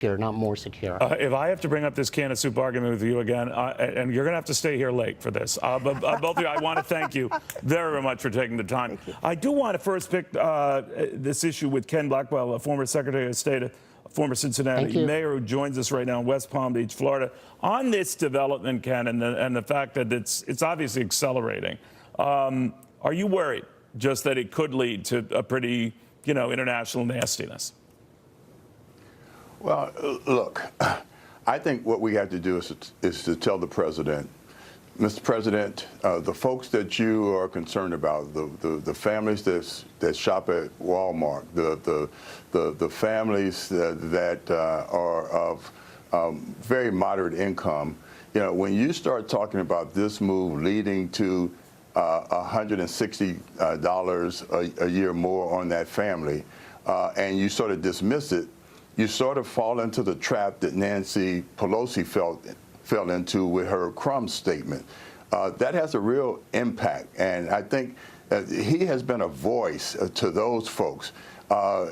secure, not more secure. If I have to bring up this can of soup argument with you again, and you're going to have to stay here late for this, but both of you, I want to thank you very much for taking the time. I do want to first pick this issue with Ken Blackwell, a former Secretary of State, a former Cincinnati mayor who joins us right now in West Palm Beach, Florida, on this development, Ken, and the fact that it's obviously accelerating. Are you worried just that it could lead to a pretty, international nastiness? Well, look, I think what we have to do is to tell the president, Mr. President, the folks that you are concerned about, the families that shop at Walmart, the families that are of very moderate income, when you start talking about this move leading to $160 a year more on that family, and you sort of dismiss it, you sort of fall into the trap that Nancy Pelosi fell into with her crumbs statement. That has a real impact, and I think he has been a voice to those folks.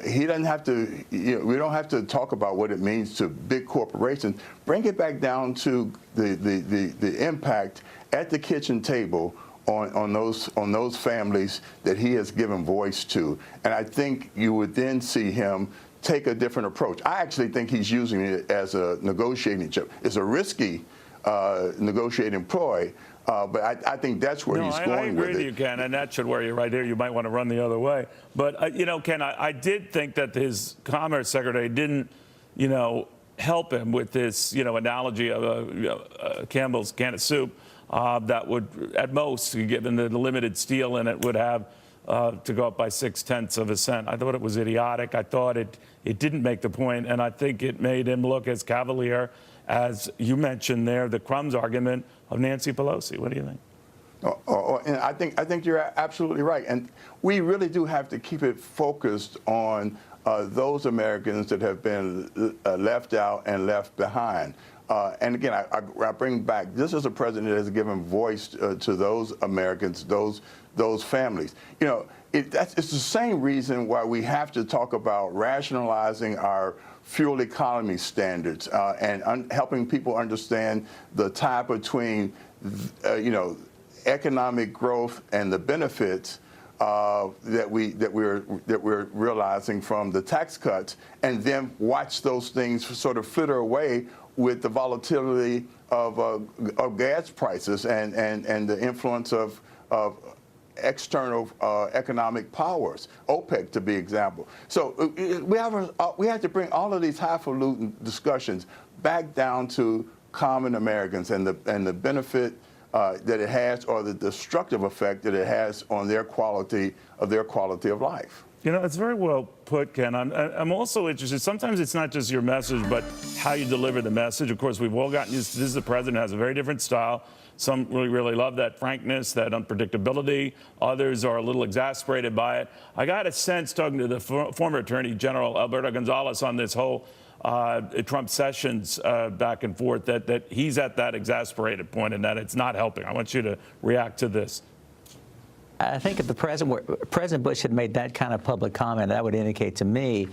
He doesn't have to, we don't have to talk about what it means to big corporations. Bring it back down to the impact at the kitchen table on those families that he has given voice to. And I think you would then see him take a different approach. I actually think he's using it as a negotiating chip. It's a risky negotiating ploy, but I think that's where he's going with it. I agree with you, Ken, and that should worry you right there. You might want to run the other way. But, Ken, I did think that his Commerce Secretary didn't, help him with this, analogy of Campbell's can of soup that would, at most, given the limited steel in it, would have to go up by 0.6 of a cent. I thought it was idiotic. I thought it didn't make the point, and I think it made him look as cavalier as you mentioned there, the crumbs argument of Nancy Pelosi. What do you think? And I think you're absolutely right, and we really do have to keep it focused on those Americans that have been left out and left behind. And again, I bring back, this is a president that has given voice to those Americans, those families. It's the same reason why we have to talk about rationalizing our fuel economy standards and helping people understand the tie between, economic growth and the benefits that we're realizing from the tax cuts, and then watch those things sort of flitter away with the volatility of gas prices and the influence of external economic powers, OPEC to be example. So we have to bring all of these highfalutin discussions back down to common Americans and the benefit that it has, or the destructive effect that it has on their quality of life. It's very well put, Ken. I'm also interested, sometimes it's not just your message, but how you deliver the message. Of course, we've all gotten used to this. The president has a very different style. Some really love that frankness, that unpredictability. Others are a little exasperated by it. I got a sense, talking to the former Attorney General Alberto Gonzales on this whole Trump Sessions back and forth, that he's at that exasperated point and that it's not helping. I want you to react to this. I think if President Bush had made that kind of public comment, that would indicate to me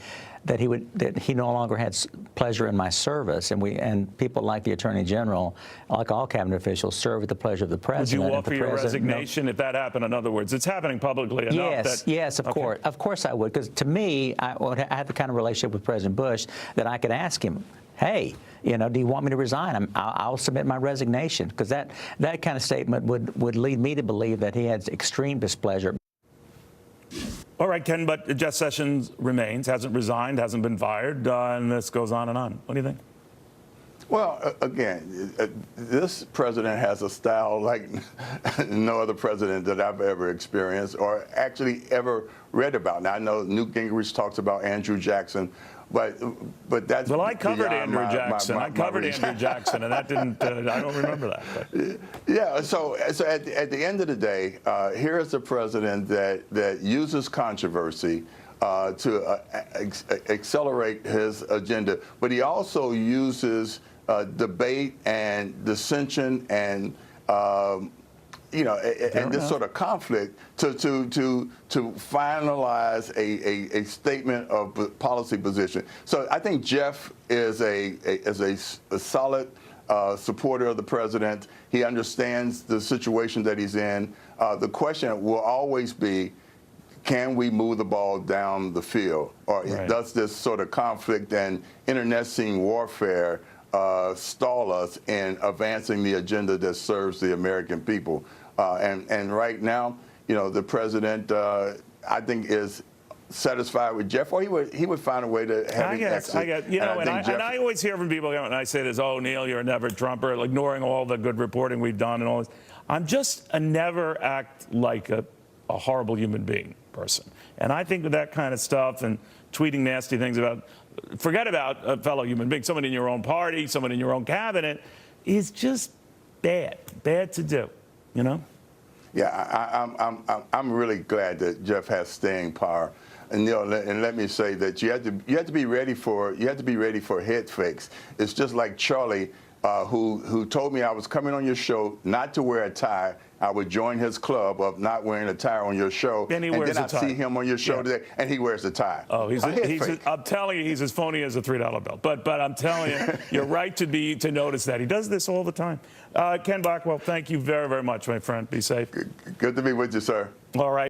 that he no longer had pleasure in my service, and people like the Attorney General, like all cabinet officials, serve at the pleasure of the president. Would you offer your resignation if that happened? In other words, it's happening publicly enough. Yes, of course. Of course I would, because to me, I have the kind of relationship with President Bush that I could ask him, hey, do you want me to resign? I'll submit my resignation, because that kind of statement would lead me to believe that he has extreme displeasure. All right, Ken, but Jeff Sessions remains, hasn't resigned, hasn't been fired, and this goes on and on. What do you think? Well, again, this president has a style like no other president that I've ever experienced or actually ever read about. Now, I know Newt Gingrich talks about Andrew Jackson, but that's... Well, I covered Andrew Jackson. I covered Andrew Jackson, and that didn't... I don't remember that. But. Yeah, so at the end of the day, here is a president that uses controversy to accelerate his agenda, but he also uses debate and dissension and and this sort of conflict to finalize a statement of policy position. So I think Jeff is a solid supporter of the president. He understands the situation that he's in. The question will always be, can we move the ball down the field? Or does this sort of conflict and internecine warfare stall us in advancing the agenda that serves the American people? And right now, the president, I think, is satisfied with Jeff, or he would find a way to have him exit. I get, and I always hear from people, and I say this, oh, Neil, you're a never Trumper, ignoring all the good reporting we've done and all this. I'm just a never act like a horrible human being person. And I think with that kind of stuff and tweeting nasty things forget about a fellow human being, someone in your own party, someone in your own cabinet, is just bad to do, Yeah, I'm really glad that Jeff has staying power. And Neil, and let me say that you have to be ready for head fakes. It's just like Charlie, who told me I was coming on your show not to wear a tie. I would join his club of not wearing a tie on your show, and then I see him on your show today, and he wears a tie. Oh, I'm telling you, he's as phony as a $3 bill. But I'm telling you, you're right to notice that. He does this all the time. Ken Blackwell, thank you very, very much, my friend. Be safe. Good to be with you, sir. All right.